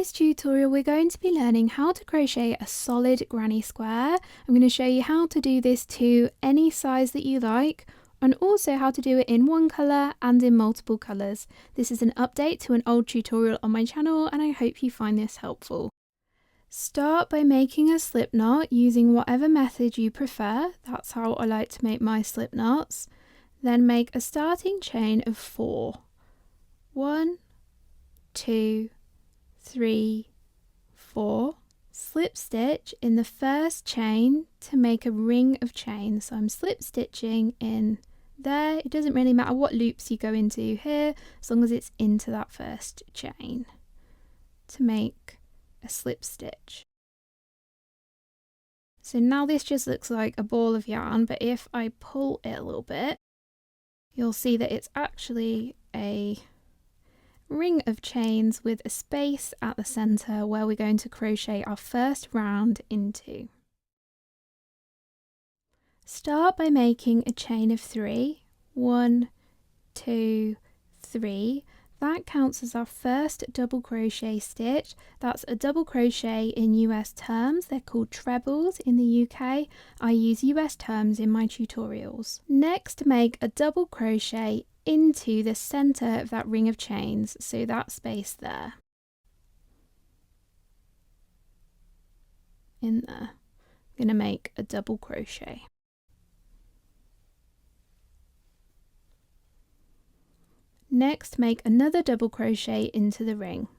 this tutorial we're going to be learning how to crochet a solid granny square. I'm going to show you how to do this to any size that you like, and also how to do it in one colour and in multiple colours. This is an update to an old tutorial on my channel and I hope you find this helpful. Start by making a slip knot using whatever method you prefer. That's how I like to make my slip knots. Then make a starting chain of 4. 1, 2, 3, 4. Slip stitch in the first chain to make a ring of chains. So I'm slip stitching in there. It doesn't really matter what loops you go into here, as long as it's into that first chain to make a slip stitch. So now this just looks like a ball of yarn, but if I pull it a little bit, you'll see that it's actually a ring of chains with a space at the center where we're going to crochet our first round into. Start by making a chain of 3. 1, 2, 3. That counts as our first double crochet stitch. That's a double crochet in US terms. They're called trebles in the UK. I use US terms in my tutorials. Next, make a double crochet into the center of that ring of chains, so that space there. In there. I'm going to make a double crochet. Next, make another double crochet into the ring.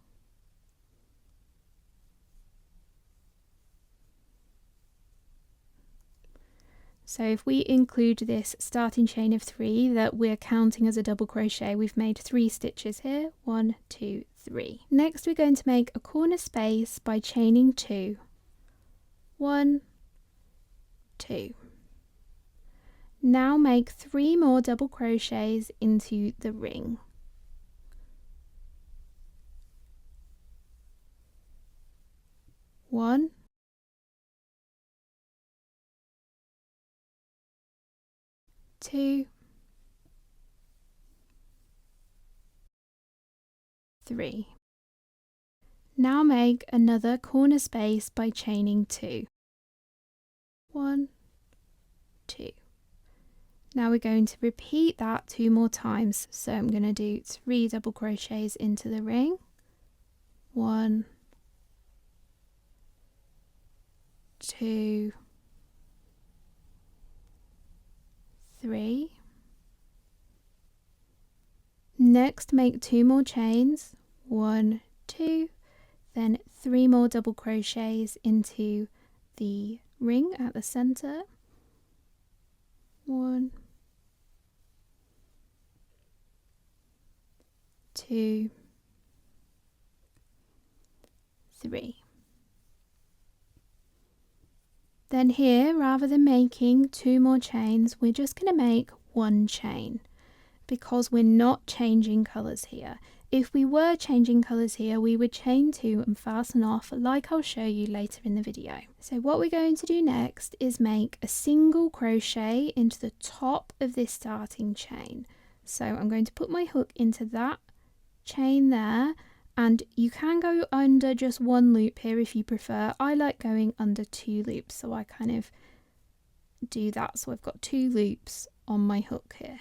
So if we include this starting chain of 3 that we're counting as a double crochet, we've made 3 stitches here. 1, 2, 3. Next we're going to make a corner space by chaining 2. 1, 2. Now make 3 more double crochets into the ring. 1, 2, 3. Now make another corner space by chaining 2. 1, 2. Now we're going to repeat that 2 more times. So I'm going to do 3 double crochets into the ring. 1, 2, 3. Next make 2 more chains. 1, 2. Then 3 more double crochets into the ring at the center. 1, 2, 3. Then here, rather than making 2 more chains, we're just going to make 1 chain because we're not changing colours here. If we were changing colours here, we would chain 2 and fasten off like I'll show you later in the video. So what we're going to do next is make a single crochet into the top of this starting chain. So I'm going to put my hook into that chain there, and you can go under just 1 loop here if you prefer. I like going under 2 loops, so I kind of do that. So I've got 2 loops on my hook here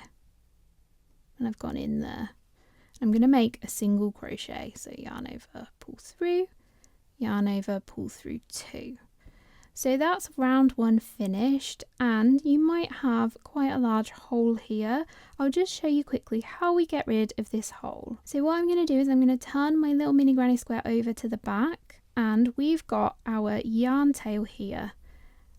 and I've gone in there. I'm going to make a single crochet, so yarn over, pull through, yarn over, pull through 2. So that's round 1 finished, and you might have quite a large hole here. I'll just show you quickly how we get rid of this hole. So what I'm going to do is I'm going to turn my little mini granny square over to the back, and we've got our yarn tail here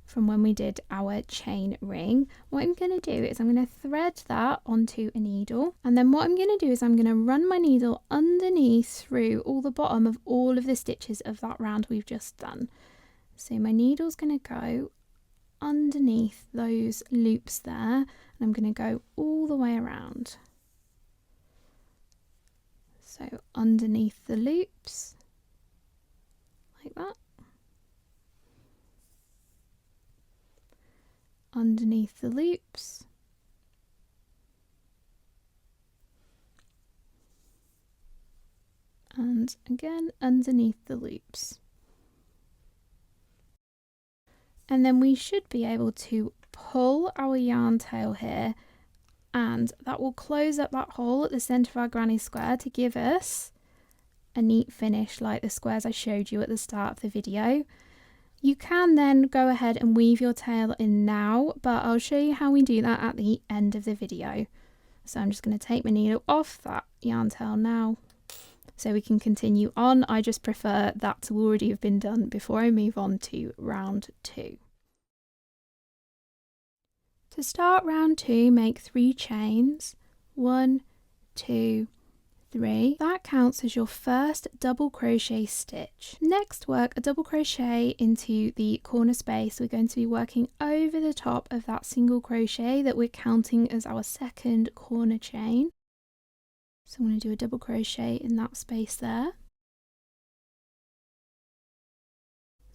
from when we did our chain ring. What I'm going to do is I'm going to thread that onto a needle, and then what I'm going to do is I'm going to run my needle underneath through all the bottom of all of the stitches of that round we've just done. So my needle's going to go underneath those loops there, and I'm going to go all the way around. So underneath the loops, like that. Underneath the loops. and again underneath the loops. And then we should be able to pull our yarn tail here, and that will close up that hole at the centre of our granny square to give us a neat finish like the squares I showed you at the start of the video. You can then go ahead and weave your tail in now, but I'll show you how we do that at the end of the video. So I'm just going to take my needle off that yarn tail now so we can continue on. I just prefer that to already have been done before I move on to round 2. To start round 2, make 3 chains. 1, 2, 3. That counts as your first double crochet stitch. Next, work a double crochet into the corner space. We're going to be working over the top of that single crochet that we're counting as our second corner chain. So I'm going to do a double crochet in that space there.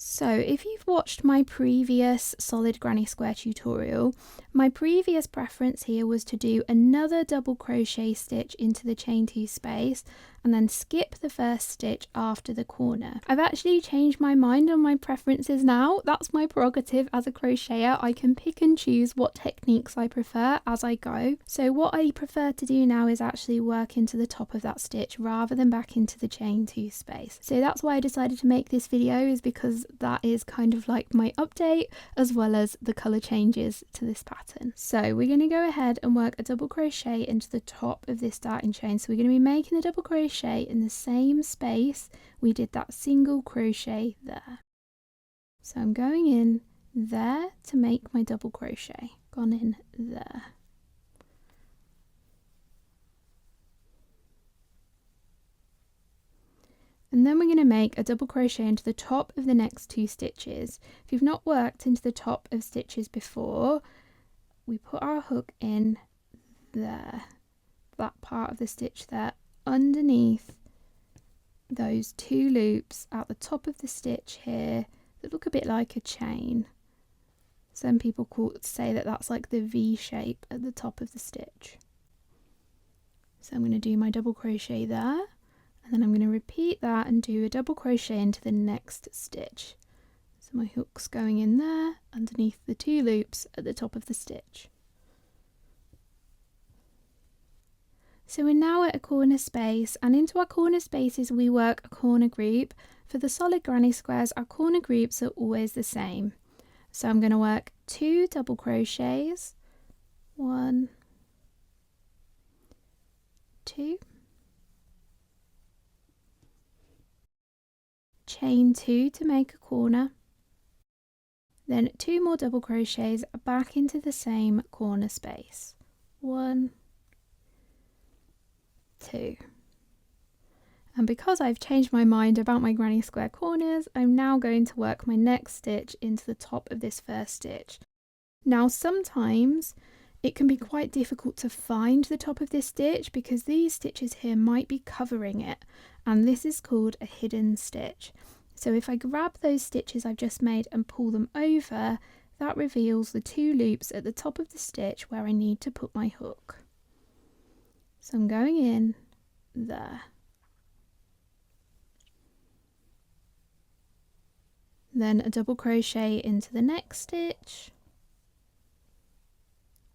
So if you've watched my previous solid granny square tutorial, my previous preference here was to do another double crochet stitch into the chain 2 space and then skip the first stitch after the corner. I've actually changed my mind on my preferences now. That's my prerogative as a crocheter. I can pick and choose what techniques I prefer as I go. So what I prefer to do now is actually work into the top of that stitch rather than back into the chain 2 space. So that's why I decided to make this video, is because that is kind of like my update as well as the colour changes to this pattern. So we're going to go ahead and work a double crochet into the top of this starting chain. So we're going to be making the double crochet in the same space we did that single crochet there. So I'm going in there to make my double crochet, gone in there. And then we're going to make a double crochet into the top of the next 2 stitches. If you've not worked into the top of stitches before, we put our hook in there, that part of the stitch there, underneath those 2 loops at the top of the stitch here that look a bit like a chain. Some people say that that's like the V shape at the top of the stitch. So I'm going to do my double crochet there, and then I'm going to repeat that and do a double crochet into the next stitch. So my hook's going in there underneath the 2 loops at the top of the stitch. So we're now at a corner space, and into our corner spaces we work a corner group. For the solid granny squares, our corner groups are always the same. So I'm going to work 2 double crochets, 1, 2, chain 2 to make a corner, then 2 more double crochets back into the same corner space, 1, 2. And because I've changed my mind about my granny square corners, I'm now going to work my next stitch into the top of this first stitch. Now sometimes it can be quite difficult to find the top of this stitch because these stitches here might be covering it, and this is called a hidden stitch. So if I grab those stitches I've just made and pull them over, that reveals the 2 loops at the top of the stitch where I need to put my hook. So I'm going in there. Then a double crochet into the next stitch,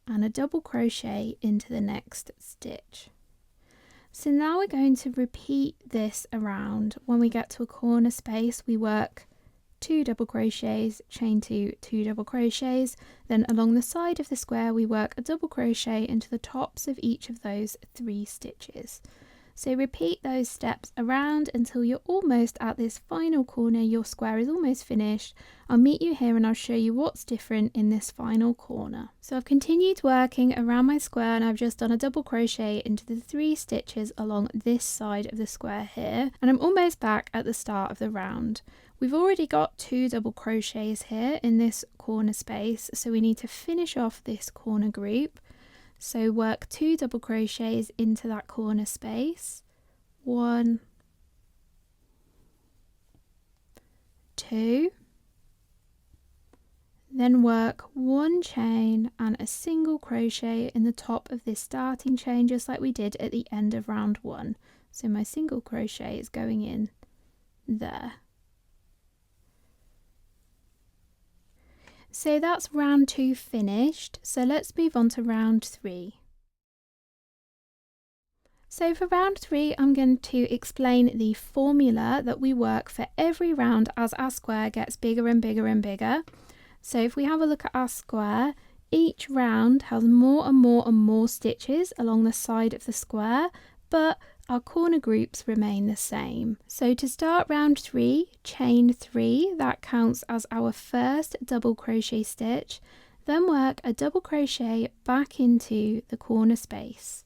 and a double crochet into the next stitch. So now we're going to repeat this around. When we get to a corner space, we work 2 double crochets, chain 2, 2 double crochets, then along the side of the square we work a double crochet into the tops of each of those 3 stitches. So repeat those steps around until you're almost at this final corner. Your square is almost finished. I'll meet you here and I'll show you what's different in this final corner. So I've continued working around my square and I've just done a double crochet into the 3 stitches along this side of the square here, and I'm almost back at the start of the round. We've already got 2 double crochets here in this corner space, so we need to finish off this corner group. So work 2 double crochets into that corner space, 1, 2, then work 1 chain and a single crochet in the top of this starting chain just like we did at the end of round 1. So my single crochet is going in there. So that's round 2 finished, so let's move on to round 3. So for round 3 I'm going to explain the formula that we work for every round as our square gets bigger and bigger and bigger. So if we have a look at our square, each round has more and more and more stitches along the side of the square, but our corner groups remain the same. So to start round 3, chain 3, that counts as our first double crochet stitch, then work a double crochet back into the corner space.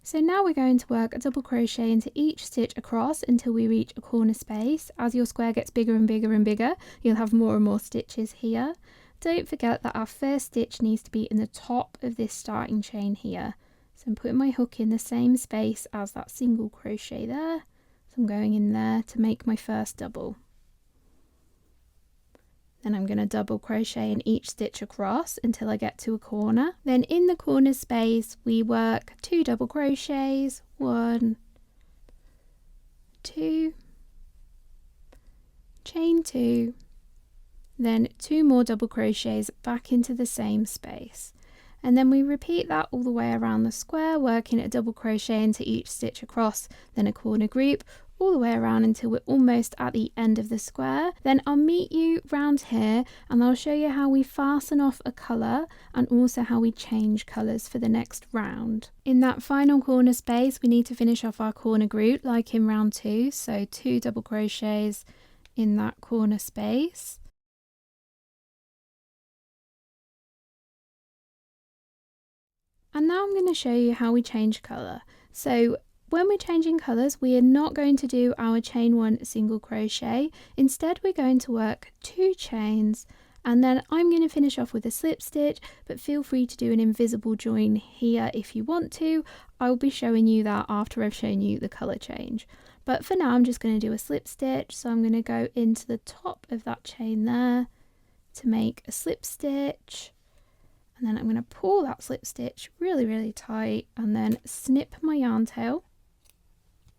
So now we're going to work a double crochet into each stitch across until we reach a corner space. As your square gets bigger and bigger and bigger, you'll have more and more stitches here. Don't forget that our first stitch needs to be in the top of this starting chain here. So I'm putting my hook in the same space as that single crochet there. So I'm going in there to make my first double. Then I'm going to double crochet in each stitch across until I get to a corner. Then in the corner space we work 2 double crochets, 1, 2, chain 2, then 2 more double crochets back into the same space. And then we repeat that all the way around the square, working a double crochet into each stitch across, then a corner group, all the way around until we're almost at the end of the square. Then I'll meet you round here and I'll show you how we fasten off a colour and also how we change colours for the next round. In that final corner space we need to finish off our corner group like in round 2, so 2 double crochets in that corner space. And now I'm going to show you how we change colour. So when we're changing colours, we are not going to do our chain 1 single crochet. Instead, we're going to work 2 chains, and then I'm going to finish off with a slip stitch, but feel free to do an invisible join here if you want to. I'll be showing you that after I've shown you the colour change. But for now, I'm just going to do a slip stitch. So I'm going to go into the top of that chain there to make a slip stitch. And then I'm going to pull that slip stitch really tight and then snip my yarn tail.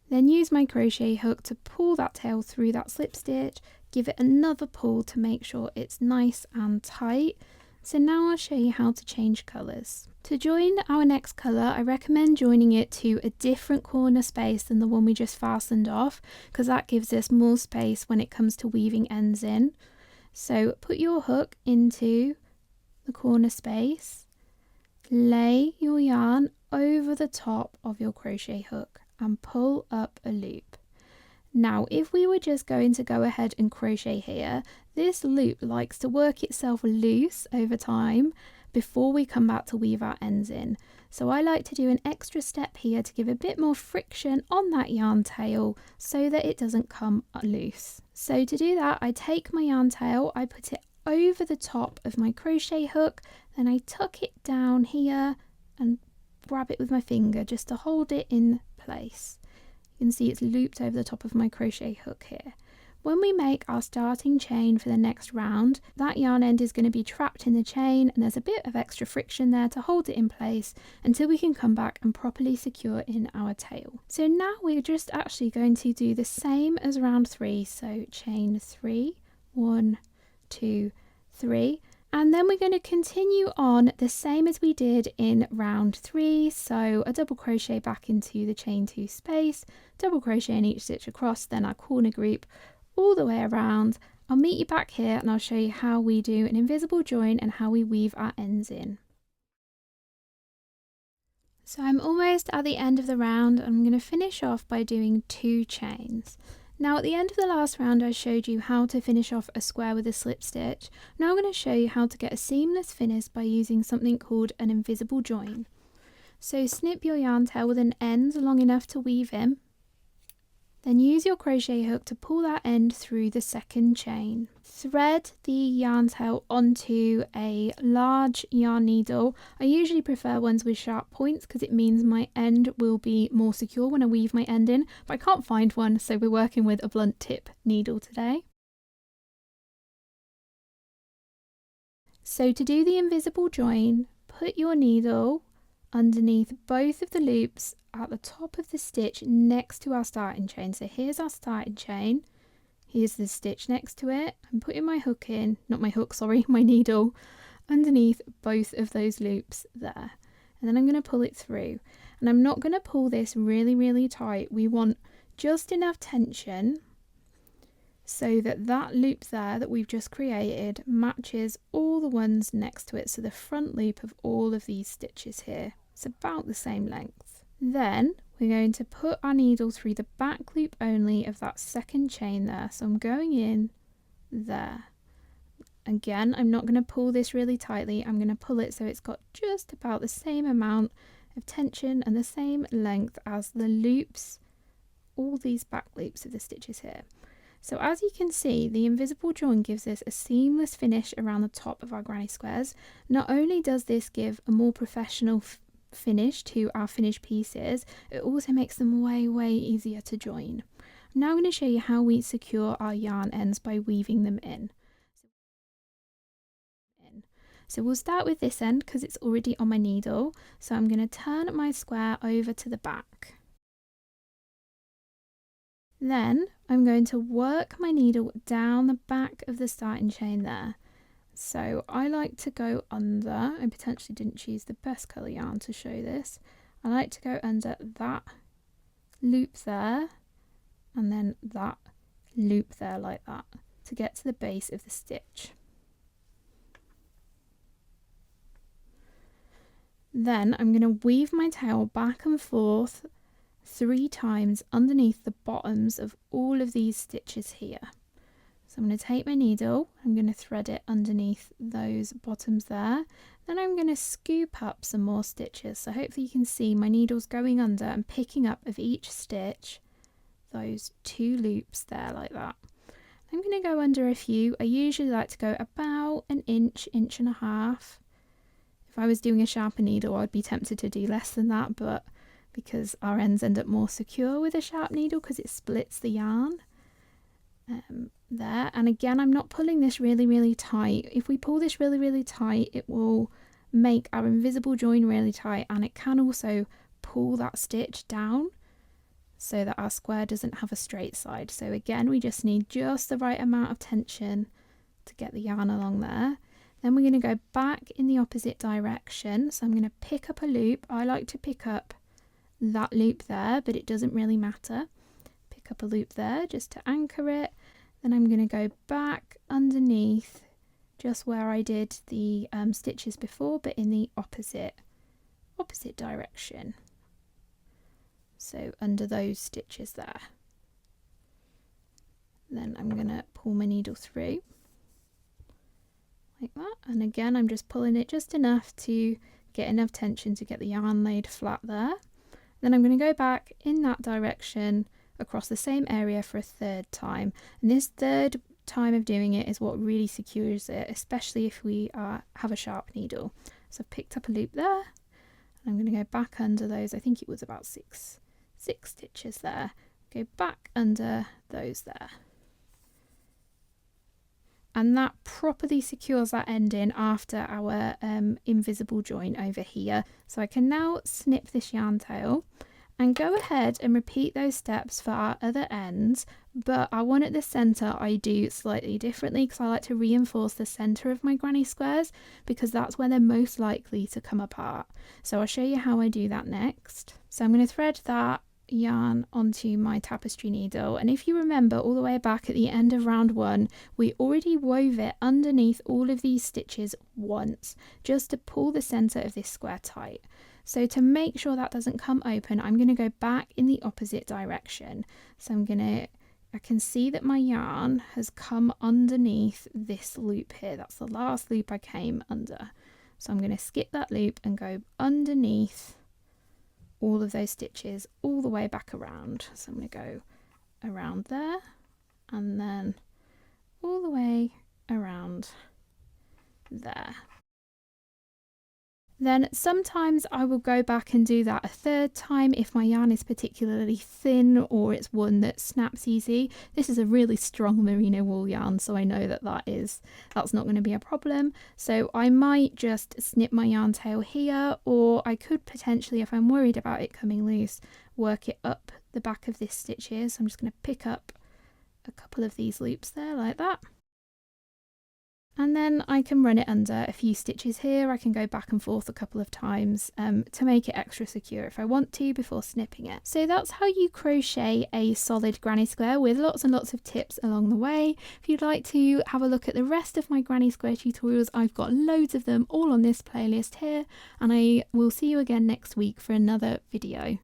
Then use my crochet hook to pull that tail through that slip stitch, give it another pull to make sure it's nice and tight. So now I'll show you how to change colours. To join our next colour, I recommend joining it to a different corner space than the one we just fastened off, because that gives us more space when it comes to weaving ends in. So put your hook into the corner space, lay your yarn over the top of your crochet hook and pull up a loop. Now if we were just going to go ahead and crochet here, this loop likes to work itself loose over time before we come back to weave our ends in. So I like to do an extra step here to give a bit more friction on that yarn tail so that it doesn't come loose. So to do that, I take my yarn tail, I put it over the top of my crochet hook, then I tuck it down here and grab it with my finger just to hold it in place. You can see it's looped over the top of my crochet hook here. When we make our starting chain for the next round, that yarn end is going to be trapped in the chain and there's a bit of extra friction there to hold it in place until we can come back and properly secure in our tail. So now we're just actually going to do the same as round 3, so chain 3, 1, 2, 3, and then we're going to continue on the same as we did in round 3, so a double crochet back into the chain 2 space, double crochet in each stitch across, then our corner group all the way around. I'll meet you back here and I'll show you how we do an invisible join and how we weave our ends in. So I'm almost at the end of the round. I'm going to finish off by doing 2 chains. Now at the end of the last round I showed you how to finish off a square with a slip stitch. Now I'm going to show you how to get a seamless finish by using something called an invisible join. So snip your yarn tail with an end long enough to weave in. Then use your crochet hook to pull that end through the second chain. Thread the yarn tail onto a large yarn needle. I usually prefer ones with sharp points because it means my end will be more secure when I weave my end in, but I can't find one, so we're working with a blunt tip needle today. So to do the invisible join, put your needle underneath both of the loops at the top of the stitch next to our starting chain. So here's our starting chain, here's the stitch next to it. I'm putting my hook in, not my hook, sorry, my needle, underneath both of those loops there. And then I'm going to pull it through. And I'm not going to pull this really, really tight. We want just enough tension so that that loop there that we've just created matches all the ones next to it. So the front loop of all of these stitches here, it's about the same length. Then we're going to put our needle through the back loop only of that second chain there. So I'm going in there. Again, I'm not going to pull this really tightly. I'm going to pull it so it's got just about the same amount of tension and the same length as the loops, all these back loops of the stitches here. So as you can see, the invisible join gives us a seamless finish around the top of our granny squares. Not only does this give a more professional finish to our finished pieces, it also makes them way easier to join. I'm now going to show you how we secure our yarn ends by weaving them in. So we'll start with this end because it's already on my needle. So I'm going to turn my square over to the back. Then I'm going to work my needle down the back of the starting chain there. So I like to go under, I potentially didn't choose the best colour yarn to show this. I like to go under that loop there and then that loop there like that to get to the base of the stitch. Then I'm going to weave my tail back and forth 3 times underneath the bottoms of all of these stitches here. So I'm going to take my needle, I'm going to thread it underneath those bottoms there, then I'm going to scoop up some more stitches. So hopefully you can see my needle's going under and picking up of each stitch those 2 loops there like that. I'm going to go under a few. I usually like to go about an inch, inch and a half. If I was doing a sharper needle, I'd be tempted to do less than that, but because our ends end up more secure with a sharp needle because it splits the yarn there. And again, I'm not pulling this really tight. If we pull this really tight, it will make our invisible join really tight, and it can also pull that stitch down so that our square doesn't have a straight side. So again, we just need just the right amount of tension to get the yarn along there. Then we're going to go back in the opposite direction. So I'm going to pick up a loop. I like to pick up that loop there, but it doesn't really matter. Pick up a loop there just to anchor it. Then I'm going to go back underneath just where I did the stitches before, but in the opposite direction. So under those stitches there. Then I'm going to pull my needle through like that, and again I'm just pulling it just enough to get enough tension to get the yarn laid flat there. Then I'm going to go back in that direction across the same area for a 3rd time, and this 3rd time of doing it is what really secures it, especially if we have a sharp needle. So I've picked up a loop there, and I'm going to go back under those. I think it was about six stitches there. Go back under those there. And that properly secures that ending after our invisible join over here. So I can now snip this yarn tail and go ahead and repeat those steps for our other ends, but I want at the centre I do slightly differently because I like to reinforce the centre of my granny squares because that's where they're most likely to come apart. So I'll show you how I do that next. So I'm going to thread that yarn onto my tapestry needle, and if you remember all the way back at the end of round 1, we already wove it underneath all of these stitches once just to pull the center of this square tight. So to make sure that doesn't come open, I'm going to go back in the opposite direction. So I can see that my yarn has come underneath this loop here. That's the last loop I came under. So I'm going to skip that loop and go underneath all of those stitches all the way back around. So I'm going to go around there and then all the way around there. Then sometimes I will go back and do that a third time if my yarn is particularly thin or it's one that snaps easy. This is a really strong merino wool yarn, so I know that that's not going to be a problem. So I might just snip my yarn tail here, or I could potentially, if I'm worried about it coming loose, work it up the back of this stitch here. So I'm just going to pick up a couple of these loops there like that. And then I can run it under a few stitches here. I can go back and forth a couple of times to make it extra secure if I want to before snipping it. So that's how you crochet a solid granny square with lots and lots of tips along the way. If you'd like to have a look at the rest of my granny square tutorials, I've got loads of them all on this playlist here, and I will see you again next week for another video.